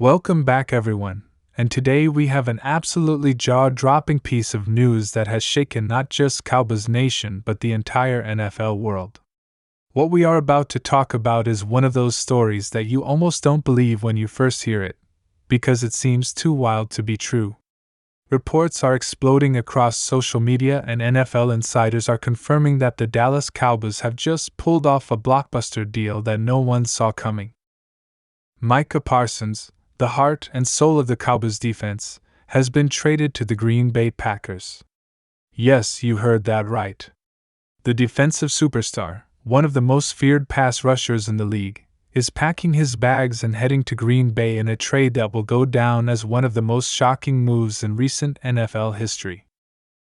Welcome back, everyone, and today we have an absolutely jaw-dropping piece of news that has shaken not just Cowboys Nation but the entire NFL world. What we are about to talk about is one of those stories that you almost don't believe when you first hear it, because it seems too wild to be true. Reports are exploding across social media, and NFL insiders are confirming that the Dallas Cowboys have just pulled off a blockbuster deal that no one saw coming. Micah Parsons, the heart and soul of the Cowboys defense, has been traded to the Green Bay Packers. Yes, you heard that right. The defensive superstar, one of the most feared pass rushers in the league, is packing his bags and heading to Green Bay in a trade that will go down as one of the most shocking moves in recent NFL history.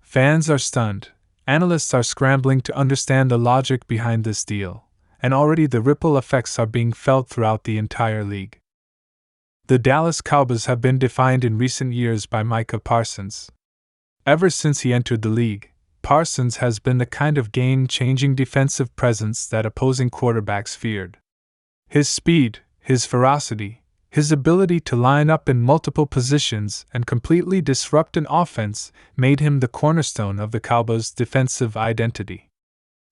Fans are stunned, analysts are scrambling to understand the logic behind this deal, and already the ripple effects are being felt throughout the entire league. The Dallas Cowboys have been defined in recent years by Micah Parsons. Ever since he entered the league, Parsons has been the kind of game-changing defensive presence that opposing quarterbacks feared. His speed, his ferocity, his ability to line up in multiple positions and completely disrupt an offense made him the cornerstone of the Cowboys' defensive identity.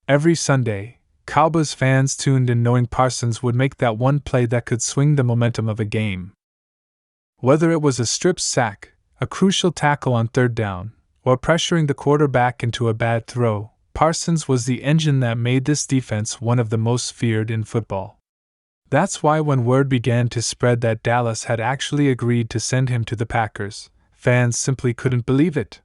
Every Sunday, Cowboys fans tuned in knowing Parsons would make that one play that could swing the momentum of a game. Whether it was a strip sack, a crucial tackle on third down, or pressuring the quarterback into a bad throw, Parsons was the engine that made this defense one of the most feared in football. That's why when word began to spread that Dallas had actually agreed to send him to the Packers, fans simply couldn't believe it.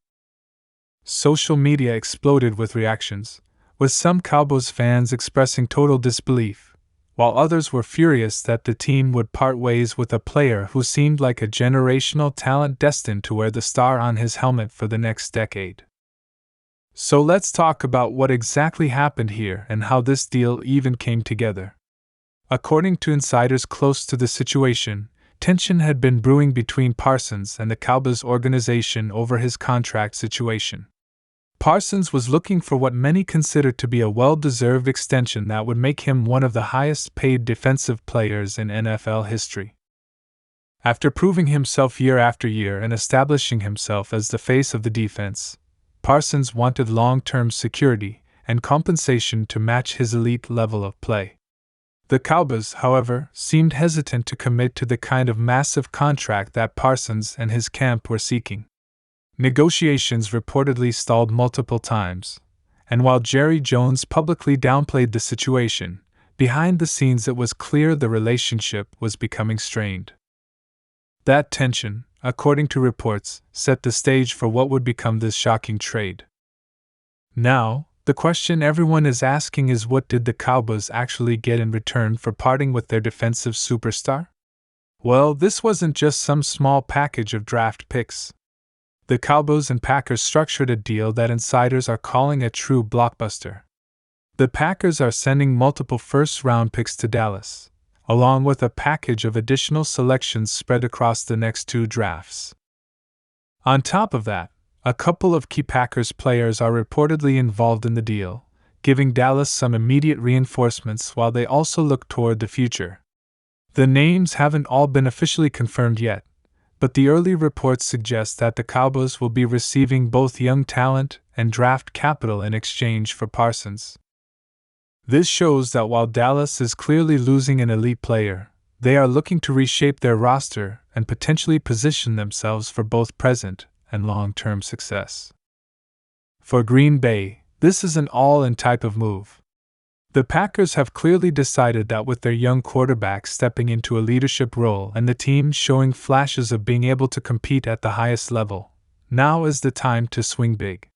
Social media exploded with reactions, with some Cowboys fans expressing total disbelief, while others were furious that the team would part ways with a player who seemed like a generational talent destined to wear the star on his helmet for the next decade. So let's talk about what exactly happened here and how this deal even came together. According to insiders close to the situation, tension had been brewing between Parsons and the Cowboys organization over his contract situation. Parsons was looking for what many considered to be a well-deserved extension that would make him one of the highest-paid defensive players in NFL history. After proving himself year after year and establishing himself as the face of the defense, Parsons wanted long-term security and compensation to match his elite level of play. The Cowboys, however, seemed hesitant to commit to the kind of massive contract that Parsons and his camp were seeking. Negotiations reportedly stalled multiple times, and while Jerry Jones publicly downplayed the situation, behind the scenes it was clear the relationship was becoming strained. That tension, according to reports, set the stage for what would become this shocking trade. Now, the question everyone is asking is, what did the Cowboys actually get in return for parting with their defensive superstar? Well, this wasn't just some small package of draft picks. The Cowboys and Packers structured a deal that insiders are calling a true blockbuster. The Packers are sending multiple first-round picks to Dallas, along with a package of additional selections spread across the next two drafts. On top of that, a couple of key Packers players are reportedly involved in the deal, giving Dallas some immediate reinforcements while they also look toward the future. The names haven't all been officially confirmed yet, but the early reports suggest that the Cowboys will be receiving both young talent and draft capital in exchange for Parsons. This shows that while Dallas is clearly losing an elite player, they are looking to reshape their roster and potentially position themselves for both present and long-term success. For Green Bay, this is an all-in type of move. The Packers have clearly decided that with their young quarterback stepping into a leadership role and the team showing flashes of being able to compete at the highest level, now is the time to swing big.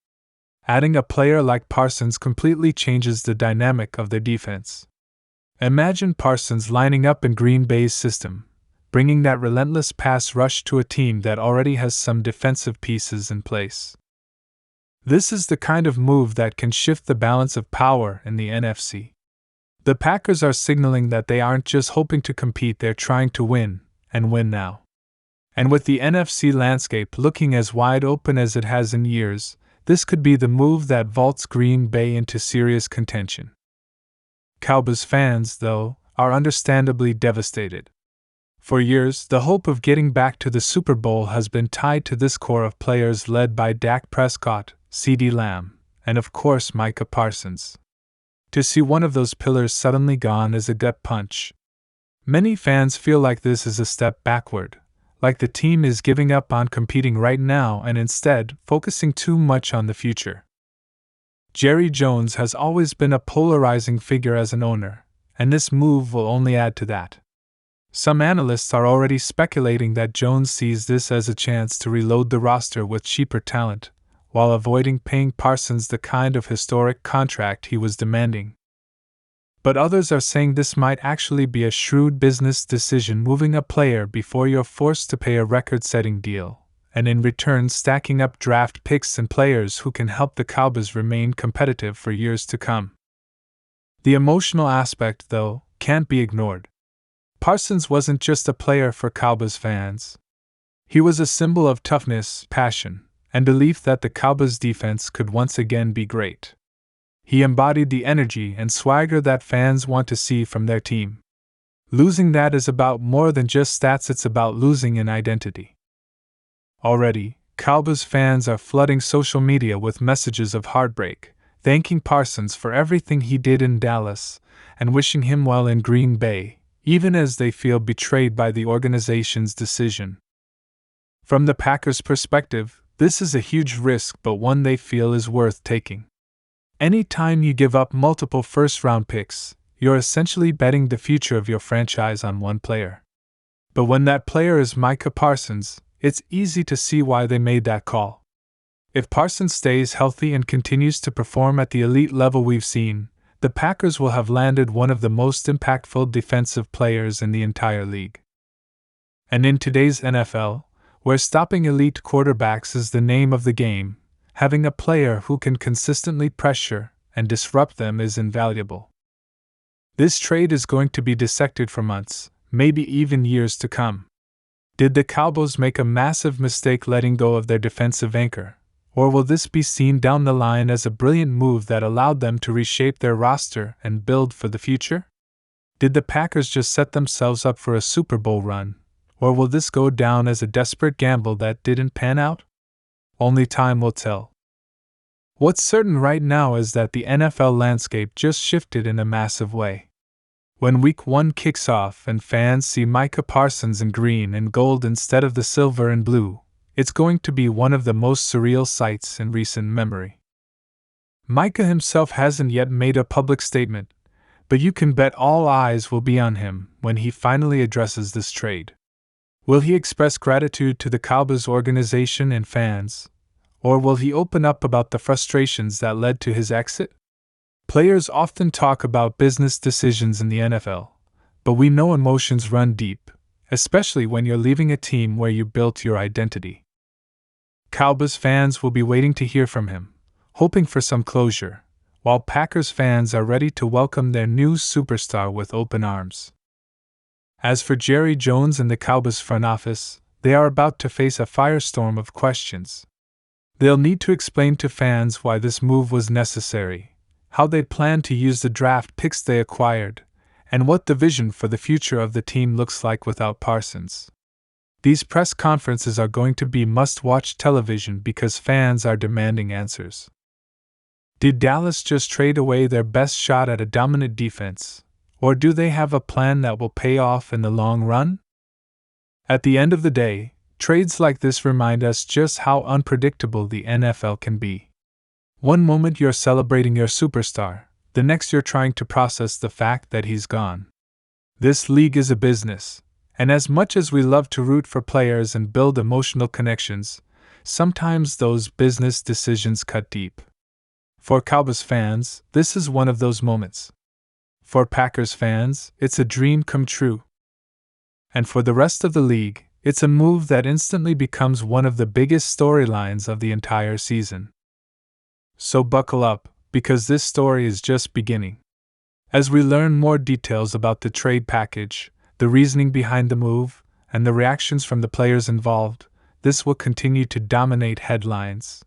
Adding a player like Parsons completely changes the dynamic of their defense. Imagine Parsons lining up in Green Bay's system, bringing that relentless pass rush to a team that already has some defensive pieces in place. This is the kind of move that can shift the balance of power in the NFC. The Packers are signaling that they aren't just hoping to compete, they're trying to win, and win now. And with the NFC landscape looking as wide open as it has in years, this could be the move that vaults Green Bay into serious contention. Cowboys fans, though, are understandably devastated. For years, the hope of getting back to the Super Bowl has been tied to this core of players led by Dak Prescott, CeeDee Lamb, and of course Micah Parsons. To see one of those pillars suddenly gone is a gut punch. Many fans feel like this is a step backward, like the team is giving up on competing right now and instead focusing too much on the future. Jerry Jones has always been a polarizing figure as an owner, and this move will only add to that. Some analysts are already speculating that Jones sees this as a chance to reload the roster with cheaper talent, while avoiding paying Parsons the kind of historic contract he was demanding. But others are saying this might actually be a shrewd business decision, moving a player before you're forced to pay a record-setting deal, and in return stacking up draft picks and players who can help the Cowboys remain competitive for years to come. The emotional aspect, though, can't be ignored. Parsons wasn't just a player for Cowboys fans. He was a symbol of toughness, passion, and belief that the Cowboys' defense could once again be great. He embodied the energy and swagger that fans want to see from their team. Losing that is about more than just stats, it's about losing an identity. Already, Cowboys fans are flooding social media with messages of heartbreak, thanking Parsons for everything he did in Dallas, and wishing him well in Green Bay, even as they feel betrayed by the organization's decision. From the Packers' perspective, this is a huge risk, but one they feel is worth taking. Any time you give up multiple first-round picks, you're essentially betting the future of your franchise on one player. But when that player is Micah Parsons, it's easy to see why they made that call. If Parsons stays healthy and continues to perform at the elite level we've seen, the Packers will have landed one of the most impactful defensive players in the entire league. And in today's NFL, where stopping elite quarterbacks is the name of the game, having a player who can consistently pressure and disrupt them is invaluable. This trade is going to be dissected for months, maybe even years to come. Did the Cowboys make a massive mistake letting go of their defensive anchor, or will this be seen down the line as a brilliant move that allowed them to reshape their roster and build for the future? Did the Packers just set themselves up for a Super Bowl run, or will this go down as a desperate gamble that didn't pan out? Only time will tell. What's certain right now is that the NFL landscape just shifted in a massive way. When Week 1 kicks off and fans see Micah Parsons in green and gold instead of the silver and blue, it's going to be one of the most surreal sights in recent memory. Micah himself hasn't yet made a public statement, but you can bet all eyes will be on him when he finally addresses this trade. Will he express gratitude to the Cowboys organization and fans, or will he open up about the frustrations that led to his exit? Players often talk about business decisions in the NFL, but we know emotions run deep, especially when you're leaving a team where you built your identity. Cowboys fans will be waiting to hear from him, hoping for some closure, while Packers fans are ready to welcome their new superstar with open arms. As for Jerry Jones and the Cowboys front office, they are about to face a firestorm of questions. They'll need to explain to fans why this move was necessary, how they plan to use the draft picks they acquired, and what the vision for the future of the team looks like without Parsons. These press conferences are going to be must-watch television because fans are demanding answers. Did Dallas just trade away their best shot at a dominant defense, or do they have a plan that will pay off in the long run? At the end of the day, trades like this remind us just how unpredictable the NFL can be. One moment you're celebrating your superstar, the next you're trying to process the fact that he's gone. This league is a business, and as much as we love to root for players and build emotional connections, sometimes those business decisions cut deep. For Cowboys fans, this is one of those moments. For Packers fans, it's a dream come true. And for the rest of the league, it's a move that instantly becomes one of the biggest storylines of the entire season. So buckle up, because this story is just beginning. As we learn more details about the trade package, the reasoning behind the move, and the reactions from the players involved, this will continue to dominate headlines.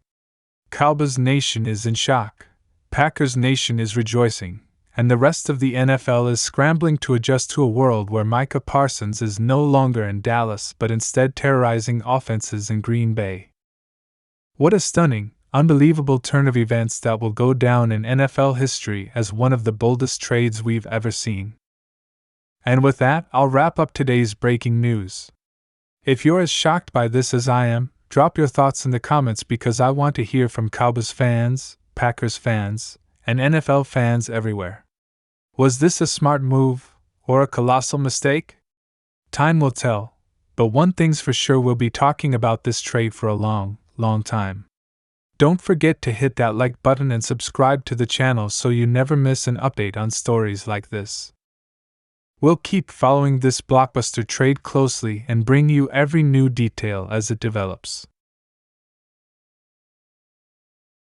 Cowboys Nation is in shock. Packers Nation is rejoicing. and the rest of the NFL is scrambling to adjust to a world where Micah Parsons is no longer in Dallas but instead terrorizing offenses in Green Bay. What a stunning, unbelievable turn of events that will go down in NFL history as one of the boldest trades we've ever seen. And with that, I'll wrap up today's breaking news. If you're as shocked by this as I am, drop your thoughts in the comments because I want to hear from Cowboys fans, Packers fans, and NFL fans everywhere. Was this a smart move, or a colossal mistake? Time will tell, but one thing's for sure, we'll be talking about this trade for a long, long time. Don't forget to hit that like button and subscribe to the channel so you never miss an update on stories like this. We'll keep following this blockbuster trade closely and bring you every new detail as it develops.